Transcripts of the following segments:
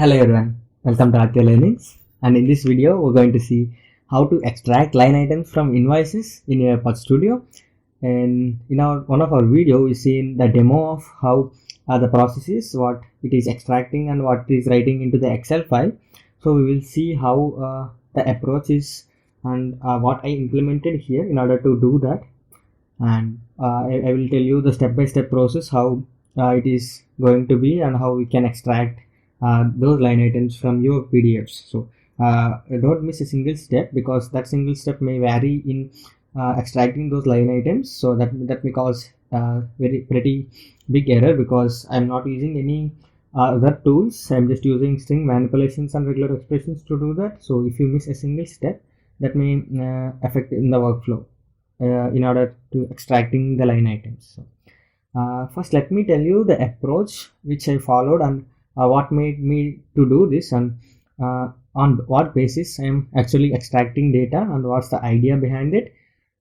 Hello everyone, welcome to RK Learnings, and in this video we're going to see how to extract line items from invoices in your Pod Studio. And in one of our video we've seen the demo of how the process is, what it is extracting and what it is writing into the Excel file. So we will see how the approach is and what I implemented here in order to do that, and I will tell you the step-by-step process how it is going to be and how we can extract those line items from your PDFs. So don't miss a single step, because that single step may vary in extracting those line items. So that may cause pretty big error, because I'm not using any other tools. I'm just using string manipulations and regular expressions to do that. So if you miss a single step, that may affect in the workflow in order to extracting the line items. So first let me tell you the approach which I followed and what made me to do this, and on what basis I am actually extracting data and what's the idea behind it.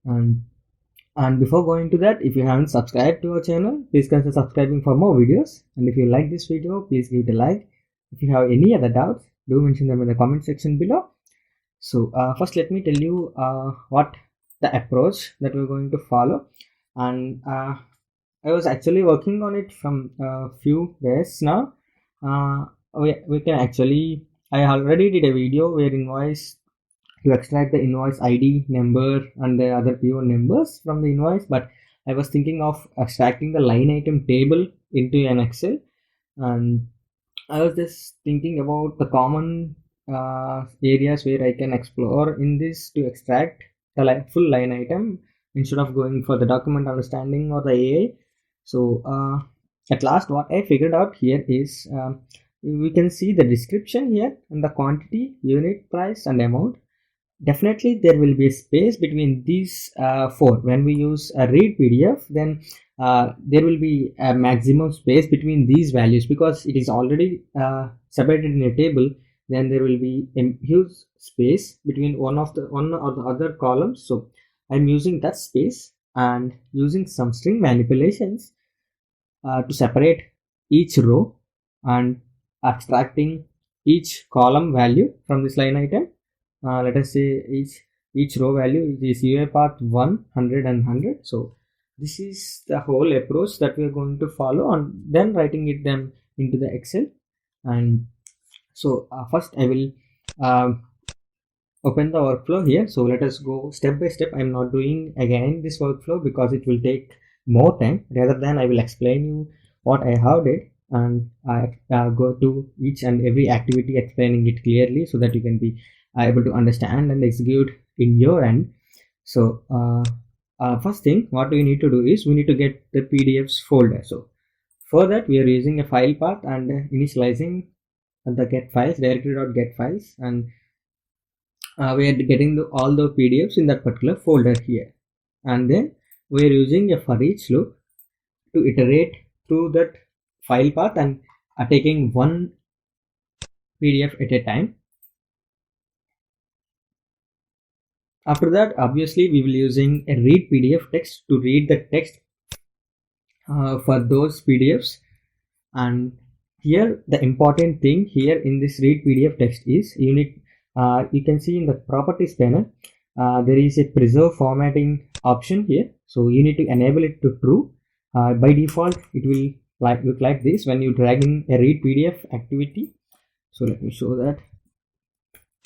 And before going to that, if you haven't subscribed to our channel, please consider subscribing for more videos. And if you like this video, please give it a like. If you have any other doubts, do mention them in the comment section below. So first let me tell you what the approach that we're going to follow. And I was actually working on it from a few days now. We can actually, I already did a video where invoice to extract the invoice ID number and the other PO numbers from the invoice, but I was thinking of extracting the line item table into an Excel, and I was just thinking about the common areas where I can explore in this to extract the full line item instead of going for the document understanding or the AI. So at last what I figured out here is we can see the description here and the quantity, unit, price and amount. Definitely there will be a space between these four. When we use a read PDF, then there will be a maximum space between these values, because it is already separated in a table. Then there will be a huge space between one or the other columns. So I'm using that space and using some string manipulations to separate each row and abstracting each column value from this line item. Let us say each row value is UiPath 100 and 100. So this is the whole approach that we are going to follow, and then writing it them into the Excel. And so first I will open the workflow here. So let us go step by step. I'm not doing again this workflow because it will take more time. Rather than I will explain you what I have did, and I go to each and every activity explaining it clearly so that you can be able to understand and execute in your end. So first thing what we need to do is we need to get the PDFs folder. So for that we are using a file path and initializing the get files, directory.get files, and we are getting all the PDFs in that particular folder here. And then we are using a for each loop to iterate through that file path and taking one PDF at a time. After that, obviously we will using a read PDF text to read the text for those PDFs. And here the important thing here in this read PDF text is you can see in the properties panel there is a preserve formatting option here. So you need to enable it to true. By default it will look like this when you drag in a read PDF activity. So let me show that.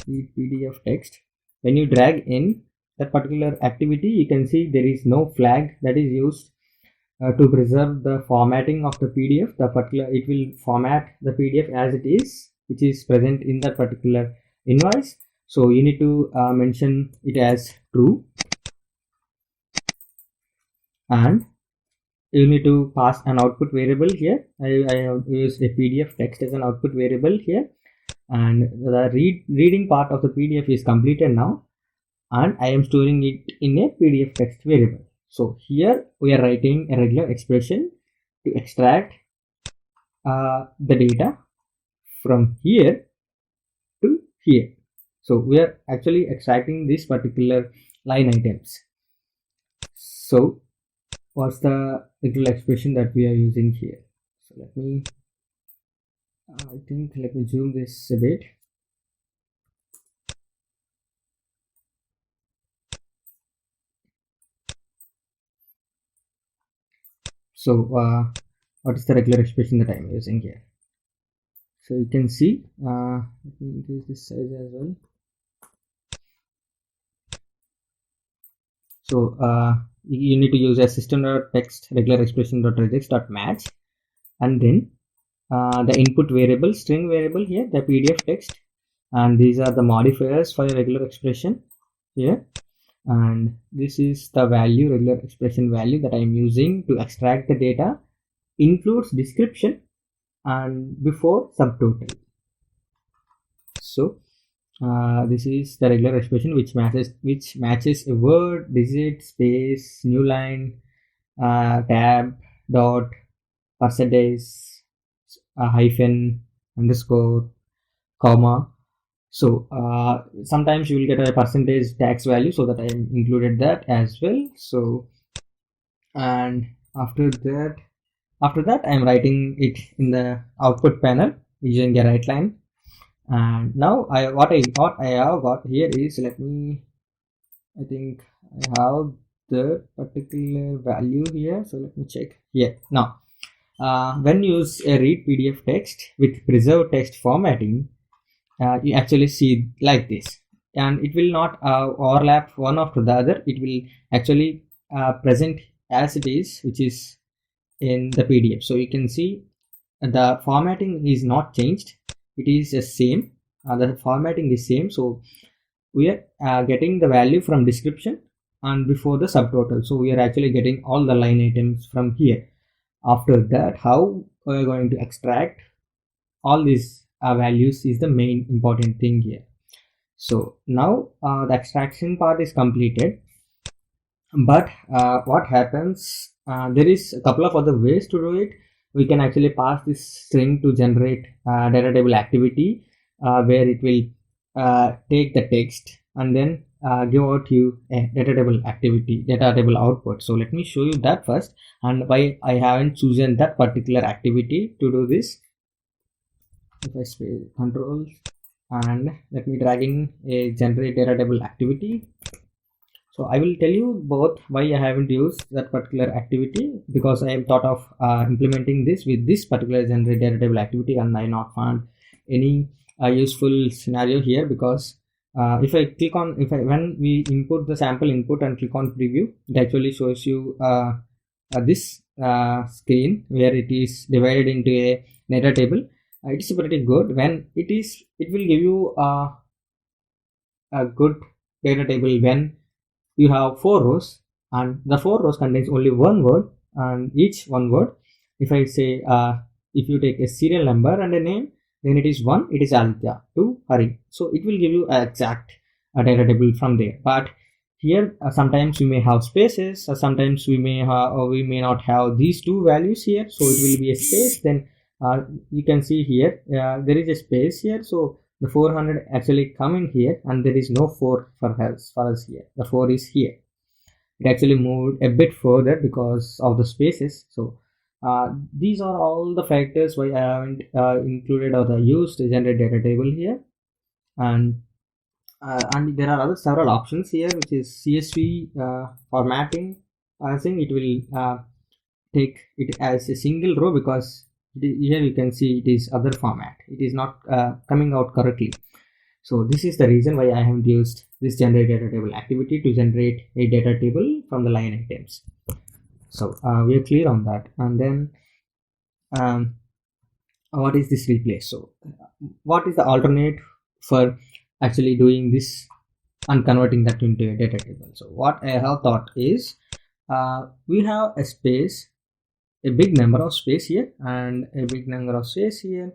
Read PDF text. When you drag in that particular activity, you can see there is no flag that is used to preserve the formatting of the PDF. It will format the PDF as it is, which is present in that particular invoice. So you need to mention it as true, and you need to pass an output variable here. I have used a PDF text as an output variable here, and the reading part of the PDF is completed now, and I am storing it in a PDF text variable. So here we are writing a regular expression to extract the data from here to here. So we are actually extracting this particular line items. So what's the regular expression that we are using here? So let me I think let me zoom this a bit. So what is the regular expression that I'm using here? So you can see, let me increase this size as well. So you need to use a system.text regular expression.regex.match, and then the input variable, string variable here, the PDF text, and these are the modifiers for a regular expression here, and this is the value, regular expression value that I am using to extract the data, includes description and before subtotal. So this is the regular expression which matches a word, digit, space, new line, tab, dot, percentage, hyphen, underscore, comma. So sometimes you will get a percentage tax value, so that I included that as well. So, and after that I'm writing it in the output panel using a write line. And now what I have got here is, I think I have the particular value here, so let me check here. Now when you use a read PDF text with preserved text formatting, you actually see like this, and it will not overlap one after the other. It will actually present as it is, which is in the PDF. So you can see the formatting is not changed, it is the same, the formatting is same. So we are getting the value from description and before the subtotal, so we are actually getting all the line items from here. After that, how we are going to extract all these values is the main important thing here. So now the extraction part is completed, but what happens, there is a couple of other ways to do it. We can actually pass this string to generate data table activity, where it will take the text and then give out you a data table activity, data table output. So let me show you that first, and why I haven't chosen that particular activity to do this. If I space control and let me drag in a generate data table activity. So I will tell you both why I haven't used that particular activity, because I have thought of implementing this with this particular generate data table activity, and I not found any useful scenario here. Because if I click on, when we input the sample input and click on preview, it actually shows you this screen where it is divided into a data table. It is pretty good when it will give you a good data table when you have 4 rows and the 4 rows contains only one word, and each one word, if I say if you take a serial number and a name, then it is 1, it is Aditya, 2 Hari, so it will give you an exact data table from there. But here sometimes we may have spaces, or sometimes we may have, or we may not have these two values here, so it will be a space. Then you can see here there is a space here, so the 400 actually come in here, and there is no 4 for us here. The 4 is here. It actually moved a bit further because of the spaces. So these are all the factors why I haven't included or used the generate data table here. And there are several options here, which is CSV formatting. I think it will take it as a single row, because here you can see it is other format, it is not coming out correctly. So this is the reason why I have used this generate data table activity to generate a data table from the line items. So we are clear on that. And then what is this replace? So what is the alternate for actually doing this and converting that into a data table? So what I have thought is, we have a space, a big number of space here, and a big number of space here,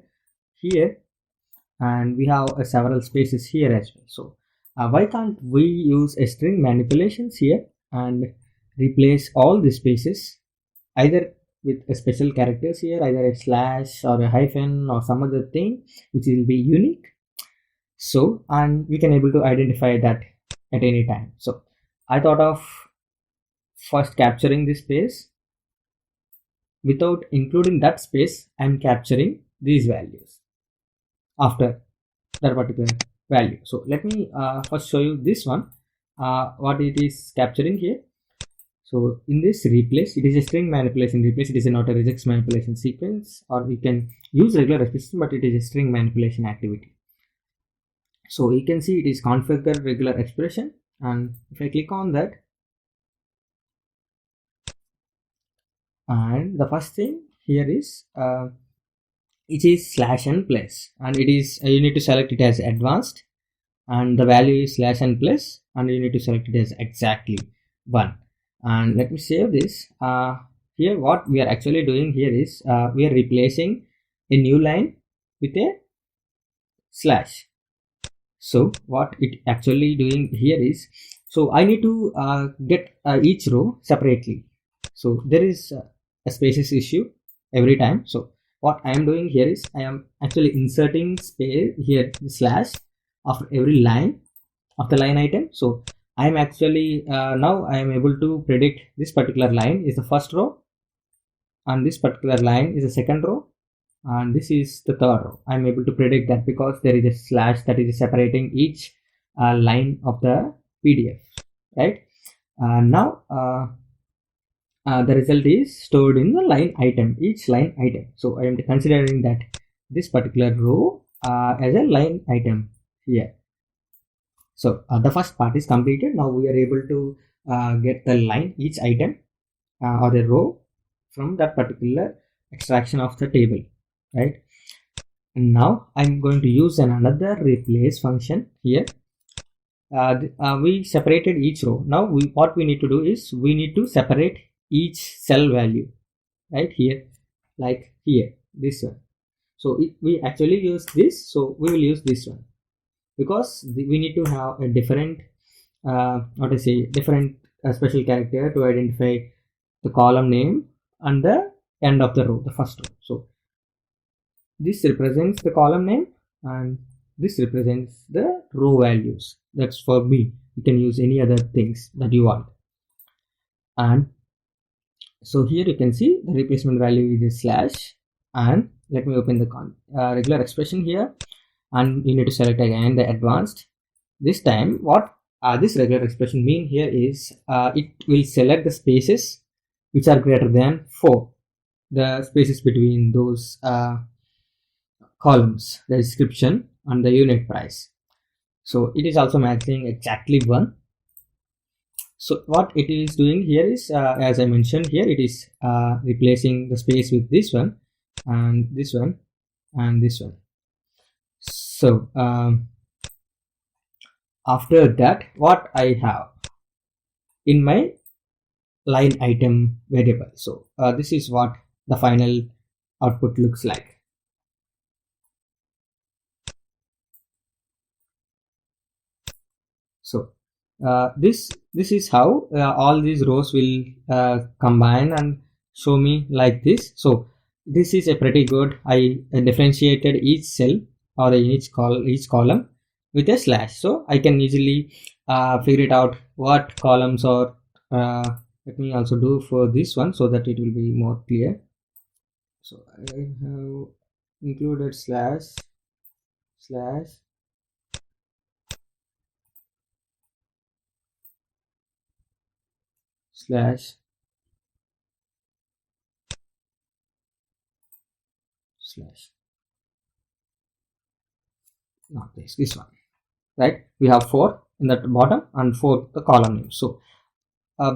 and we have several spaces here as well. So why can't we use a string manipulations here and replace all the spaces either with a special characters here, either a slash or a hyphen or some other thing which will be unique. So, and we can able to identify that at any time. So I thought of first capturing this space. Without including that space, I'm capturing these values. after that particular value. So let me first show you this one, what it is capturing here. So in this replace, it is a string manipulation replace. It is not a regex manipulation sequence, or you can use regular expression, but it is a string manipulation activity. So you can see it is configure regular expression, and if I click on that, and the first thing here is it is /n plus, and it is you need to select it as advanced, and the value is /n plus, and you need to select it as exactly 1. And let me save this. Here what we are actually doing here is we are replacing a new line with a slash. So what it actually doing here is, so I need to get each row separately. So there is a spaces issue every time. So what I am doing here is I am actually inserting space here, slash, after every line of the line item. So I am actually now I am able to predict this particular line is the first row, and this particular line is the second row, and this is the third row. I am able to predict that because there is a slash that is separating each line of the PDF, right? Now the result is stored in the line item, each line item. So I am considering that this particular row as a line item here. So the first part is completed. Now we are able to get the line, each item or the row from that particular extraction of the table, right? And now I'm going to use another replace function here. We separated each row. Now what we need to do is we need to separate each cell value, right? Here, like here, this one. So we actually use this, so we will use this one, because we need to have a different different special character to identify the column name and the end of the row, the first row. So this represents the column name, and this represents the row values. That's for me. You can use any other things that you want. And so here you can see the replacement value is slash, and let me open the regular expression here, and you need to select again the advanced. This time what this regular expression mean here is it will select the spaces which are greater than 4, the spaces between those columns, the description and the unit price. So it is also matching exactly 1. So what it is doing here is as I mentioned here, it is replacing the space with this one and this one and this one. So after that, what I have in my line item variable. So this is what the final output looks like. So this is how all these rows will combine and show me like this. So this is a pretty good. I differentiated each cell or each column with a slash, so I can easily figure it out what columns are. Let me also do for this one so that it will be more clear. So I have included slash slash slash slash, not this one, right? We have 4 in the bottom and 4 the column name. So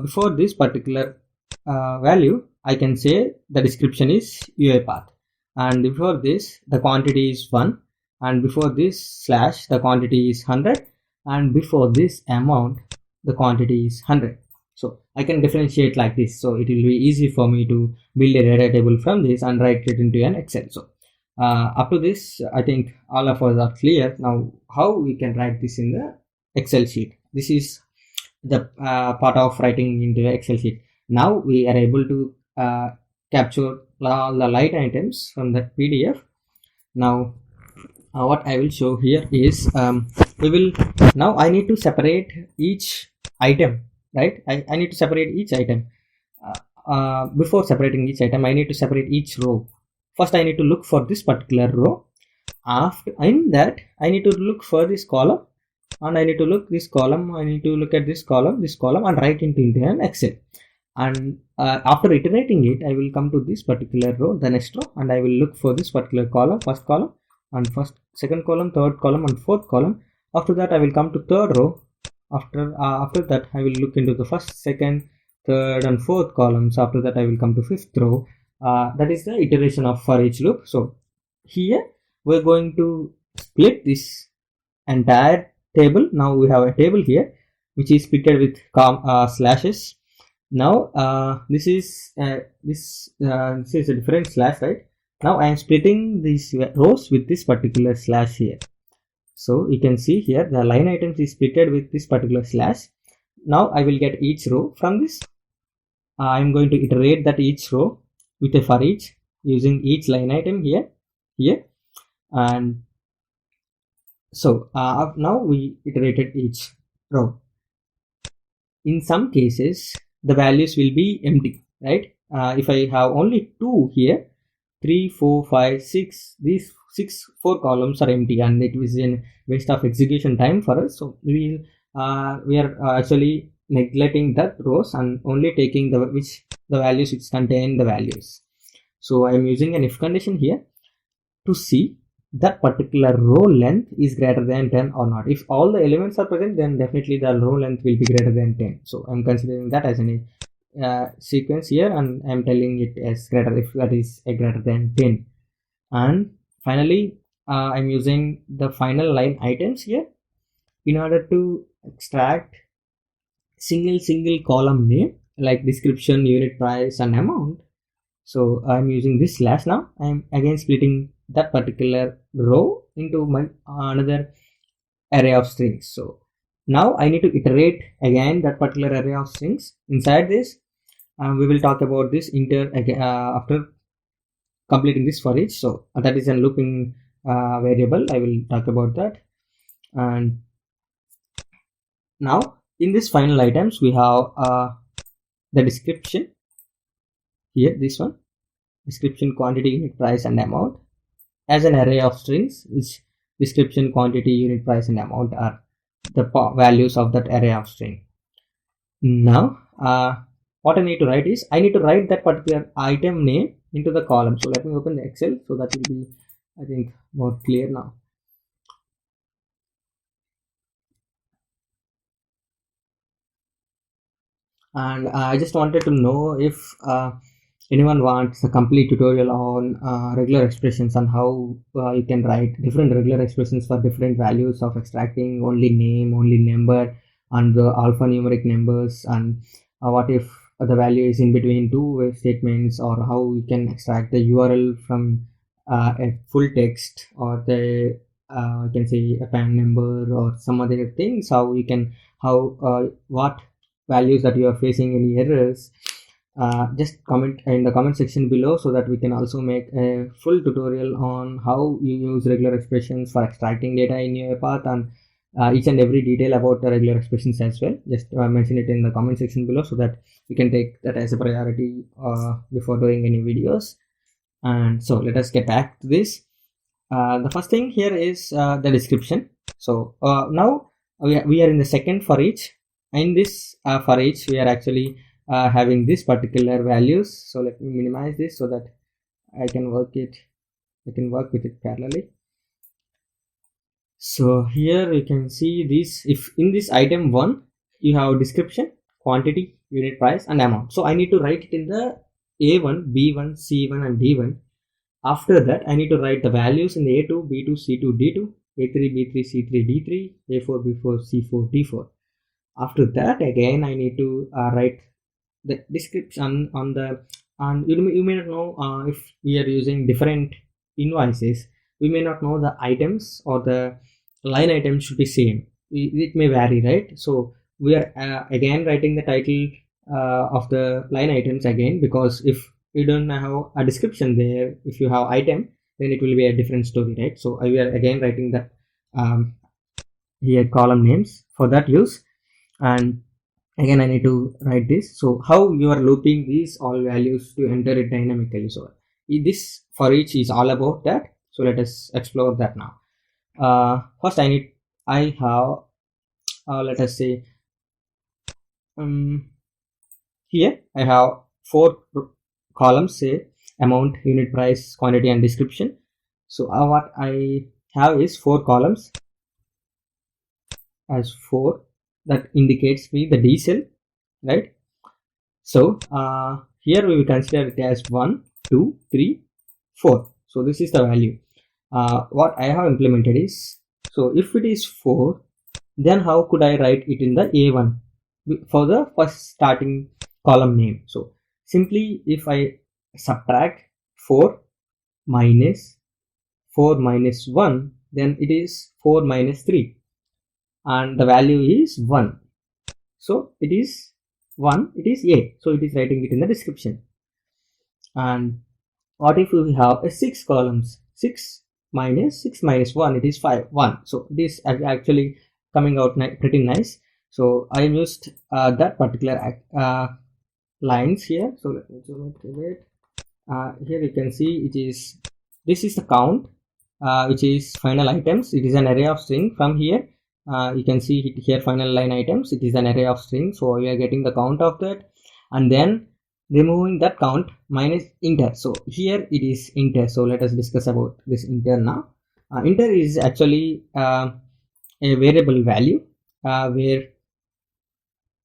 before this particular value, I can say the description is UiPath, and before this the quantity is 1, and before this slash the quantity is 100, and before this amount the quantity is 100. So I can differentiate like this, so it will be easy for me to build a data table from this and write it into an Excel. So up to this, I think all of us are clear. Now how we can write this in the Excel sheet. This is the part of writing into the Excel sheet. Now we are able to capture all the line items from the PDF. Now what I will show here is we will now I need to separate each item, right? I need to separate each item. Before separating each item, I need to separate each row. First I need to look for this particular row, after in that I need to look for this column, and I need to look this column, I need to look at this column, and write into an Excel. And after iterating it, I will come to this particular row, the next row, and I will look for this particular column, first column, and second column, third column, and fourth column. After that, I will come to third row. After that, I will look into the first, second, third, and fourth columns. After that, I will come to fifth row. That is the iteration of for each loop. So here we're going to split this entire table. Now we have a table here which is splitted with slashes. Now this is a different slash, right? Now I am splitting these rows with this particular slash here. So you can see here the line items is splitted with this particular slash. Now I will get each row from this. I am going to iterate that each row with a for each using each line item here, and so now we iterated each row. In some cases, the values will be empty, right? If I have only 2 here, 3, 4, 5, 6, these 4 columns are empty, and it was a waste of execution time for us. So we are actually neglecting that rows and only taking the values which contain the values. So I am using an if condition here to see that particular row length is greater than 10 or not. If all the elements are present, then definitely the row length will be greater than 10. So I'm considering that as a sequence here, and I'm telling it as greater if that is a greater than 10. And finally, I'm using the final line items here in order to extract single column name like description, unit price, and amount. So I'm using this slash. Now I'm again splitting that particular row into my another array of strings. So now I need to iterate again that particular array of strings. Inside this, we will talk about this after completing this for each. So that is a looping variable. I will talk about that. And now in this final items, we have the description here, this one, description, quantity, unit price, and amount as an array of strings, which description, quantity, unit price, and amount are the values of that array of string. Now what I need to write is I need to write that particular item name into the column. So let me open the Excel, so that will be, I think, more clear now. And I just wanted to know if anyone wants a complete tutorial on regular expressions and how you can write different regular expressions for different values of extracting only name, only number, and the alphanumeric numbers, and what if the value is in between two statements, or how you can extract the URL from a full text, or the you can say a PAN number or some other things, what values that you are facing any errors. Just comment in the comment section below, so that we can also make a full tutorial on how you use regular expressions for extracting data in your path, and each and every detail about the regular expressions as well. Just mention it in the comment section below, so that we can take that as a priority before doing any videos. And so let us get back to this. The first thing here is the description. So now we are in the second for each. In this for each, we are actually having this particular values. So let me minimize this so that I can work with it parallelly. So here you can see this. If in this item 1 you have description, quantity, unit price, and amount, so I need to write it in the A1, B1, C1, and D1. After that, I need to write the values in the A2, B2, C2, D2, A3, B3, C3, D3, A4, B4, C4, D4. After that, again I need to write the description on the, and you may not know if we are using different invoices, we may not know the items or the line items should be same. It may vary, right? So we are again writing the title of the line items again, because if you don't have a description there, if you have item, then it will be a different story, right? So we are again writing that here column names for that use. And again I need to write this. So how you are looping these all values to enter it dynamically. So this for each is all about that. So let us explore that now. First I have let us say here I have 4 columns, say amount, unit price, quantity and description. So what I have is 4 columns as 4 that indicates me the D cell, right? So here we will consider it as 1, 2, 3, 4. So this is the value. What I have implemented is, so if it is 4, then how could I write it in the A1 for the first starting column name? So simply if I subtract 4 minus 1, then it is 4 minus 3 and the value is 1. So it is 1, it is A. So it is writing it in the description. And what if we have a 6 columns? 6 minus 1, it is 1. So it is actually coming out pretty nice. So I used that particular lines here. So let me zoom it a bit. Here you can see this is the count, which is final items. It is an array of string. From here you can see here final line items. It is an array of string, so we are getting the count of that, and then removing that count minus inter. So here it is inter. So let us discuss about this inter now. Inter is actually a variable value where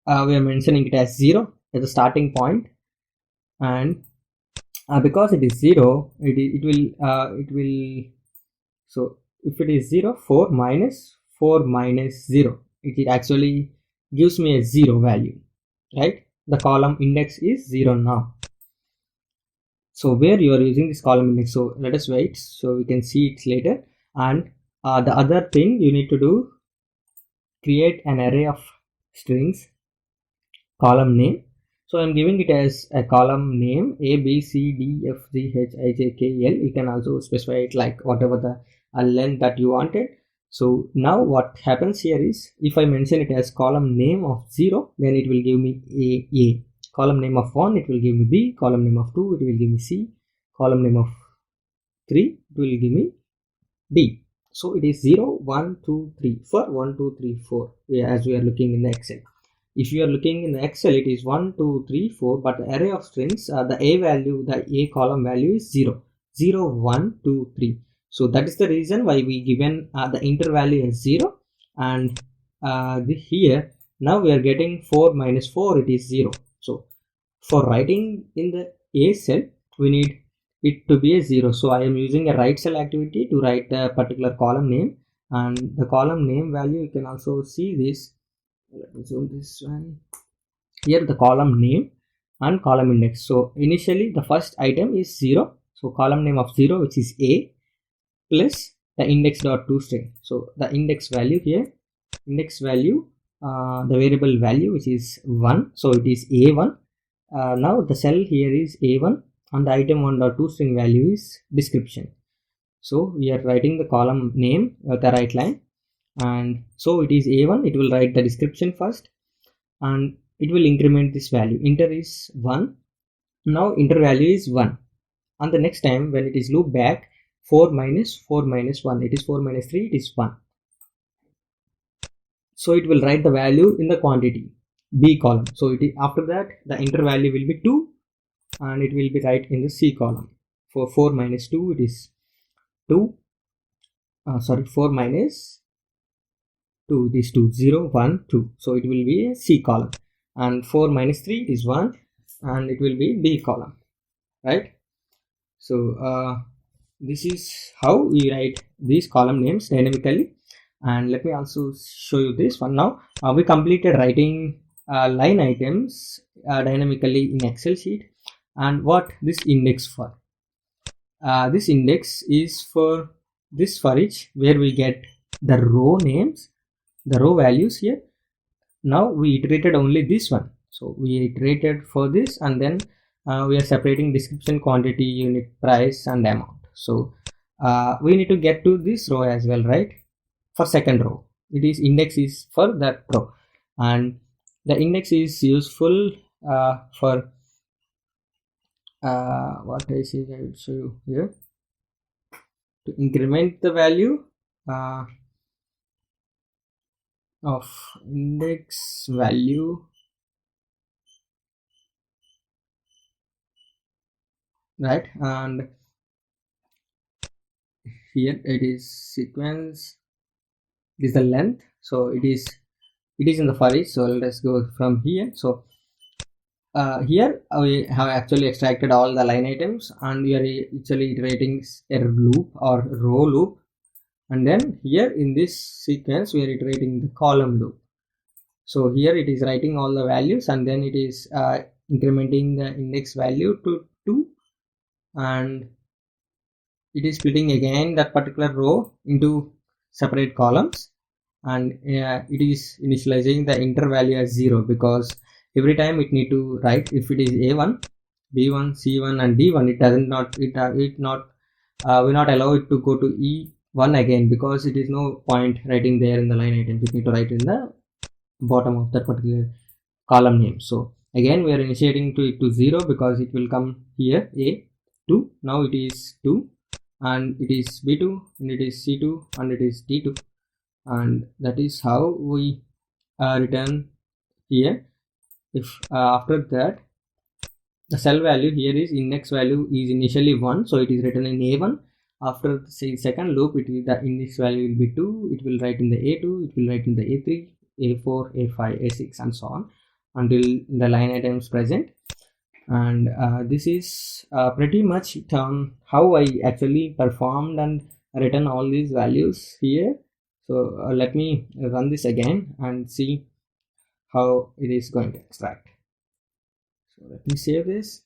we are mentioning it as 0 as the starting point, and because it is 0, it will so if it is 0, 4 minus 0, it actually gives me a 0 value, right? The column index is 0 now. So where you are using this column index, so let us wait so we can see it later. And the other thing you need to do, create an array of strings column name. So I'm giving it as a column name A, B, C, D, F, G, H, I, J, K, L. You can also specify it like whatever the length that you wanted. So now what happens here is, if I mention it as column name of 0, then it will give me A. Column name of 1, it will give me B. Column name of 2, it will give me C. Column name of 3, it will give me D. So it is 0, 1, 2, 3 for 1, 2, 3, 4 as we are looking in the Excel. If you are looking in the Excel, it is 1, 2, 3, 4, but the array of strings, the A value, the A column value is 0, 0, 1, 2, 3. So that is the reason why we given the inter value as 0, and here now we are getting 4 minus 4, it is 0. So for writing in the A cell, we need it to be a 0. So I am using a write cell activity to write the particular column name, and the column name value, you can also see this. Let me zoom this one. Here the column name and column index. So initially the first item is 0. So column name of 0, which is A, plus the index.toString. So the index value here, index value, the variable value, which is 1. So it is A1. Now the cell here is A1 and the item 1.toString value is description. So we are writing the column name at the right line. And so it is A1, it will write the description first and it will increment this value. Inter is 1. Now inter value is 1. And the next time when it is loop back, 4 minus 1, it is 4 minus 3, it is 1. So it will write the value in the quantity B column. So after that the inter value will be 2 and it will be right in the C column. For 4 minus 2, it is 2. 4 minus 2, it is 2, 0, 1, 2. So it will be a C column. And 4 minus 3, it is 1 and it will be D column, right? So this is how we write these column names dynamically. And let me also show you this one now. We completed writing line items dynamically in Excel sheet. And what this index for? This index is for this for each, where we get the row names, the row values here. Now we iterated only this one. So we iterated for this, and then we are separating description, quantity, unit price and amount. So we need to get to this row as well, right? For second row, it is index is for that row, and the index is useful for what I will show you here. to increment the value of index value, right? And here it is sequence, this is the length, so it is in the for each. So let's go from here. So here we have actually extracted all the line items, and we are actually iterating a loop or row loop, and then here in this sequence we are iterating the column loop. So here it is writing all the values, and then it is incrementing the index value to 2, and it is splitting again that particular row into separate columns, and it is initializing the enter value as 0, because every time it need to write if it is a1, b1, c1 and d1, it doesn't not will not allow it to go to e1 again, because it is no point writing there in the line item. It need to write in the bottom of that particular column name. So again we are initiating to it to 0, because it will come here a2, now it is 2, and it is b2, and it is c2, and it is d2, and that is how we return here. If after that the cell value here is index value is initially 1, so it is written in a1. After the second loop, it will, the index value will be 2, it will write in the a2, it will write in the a3, a4, a5, a6 and so on until the line item is present. And this is pretty much on how I actually performed and written all these values here. So let me run this again and see how it is going to extract. So let me save this,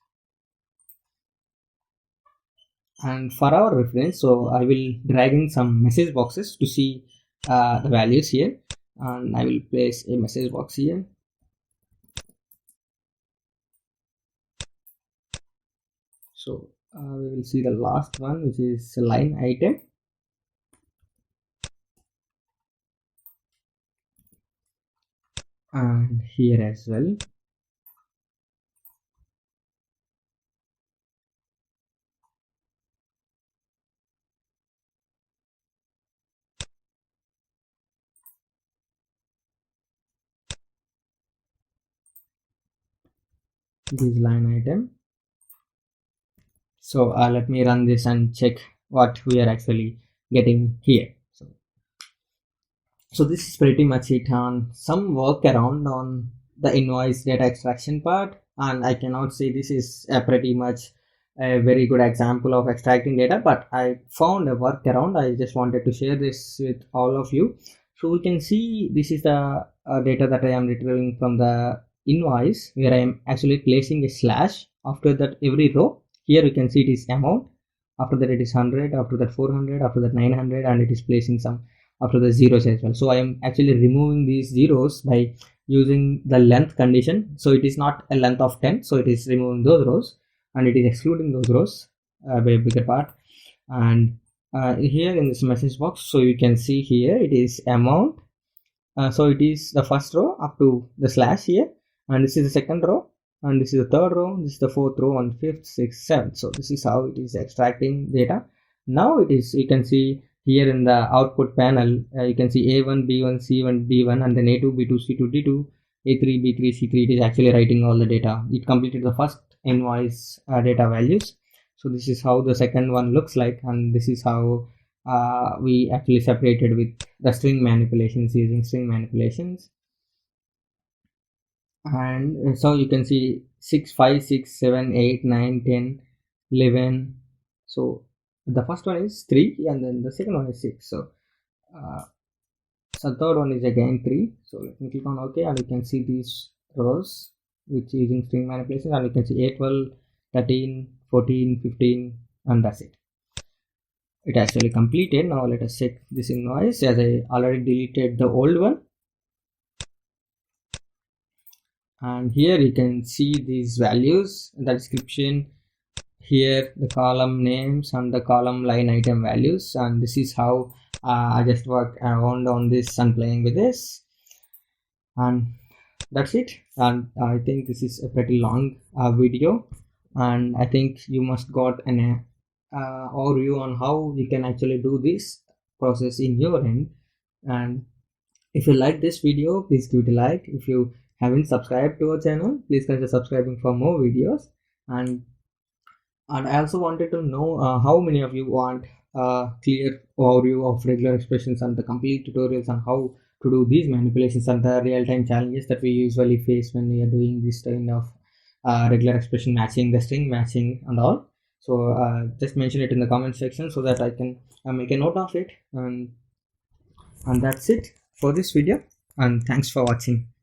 and for our reference, so I will drag in some message boxes to see the values here, and I will place a message box here. So we will see the last one, which is a line item, and here as well. This line item. So let me run this and check what we are actually getting here. So this is pretty much it on some workaround on the invoice data extraction part, and I cannot say this is a pretty much a very good example of extracting data, but I found a workaround. I just wanted to share this with all of you. So we can see this is the data that I am retrieving from the invoice, where I am actually placing a slash after that every row. Here you can see it is amount, after that it is 100, after that 400, after that 900, and it is placing some after the zeros as well. So I am actually removing these zeros by using the length condition. So it is not a length of 10, so it is removing those rows, and it is excluding those rows by a bigger part. And here in this message box, so you can see here it is amount, so it is the first row up to the slash here, and this is the second row, and this is the third row, this is the fourth row, and fifth, sixth, seventh. So this is how it is extracting data. Now it is, you can see here in the output panel, you can see a1, b1, c1, d1, and then a2, b2, c2, d2, a3, b3, c3. It is actually writing all the data. It completed the first invoice data values. So this is how the second one looks like, and this is how we actually separated with the string manipulations, using string manipulations. And so you can see 6, 5, 6, 7, 8, 9, 10, 11. So the first one is 3, and then the second one is 6. So the third one is again 3. So let me click on OK, and you can see these rows which using string manipulation, and you can see 8, 12, 13, 14, 15, and that's it. It actually completed. Now let us check this invoice, as I already deleted the old one. And here you can see these values, the description, here the column names and the column line item values, and this is how I just worked around on this and playing with this, and that's it. And I think this is a pretty long video, and I think you must got an overview on how you can actually do this process in your end. And if you like this video, please give it a like. If you haven't subscribed to our channel, please consider subscribing for more videos. And I also wanted to know how many of you want a clear overview of regular expressions and the complete tutorials on how to do these manipulations and the real-time challenges that we usually face when we are doing this kind of regular expression matching, the string matching and all. So just mention it in the comment section so that I can make a note of it. And that's it for this video, and thanks for watching.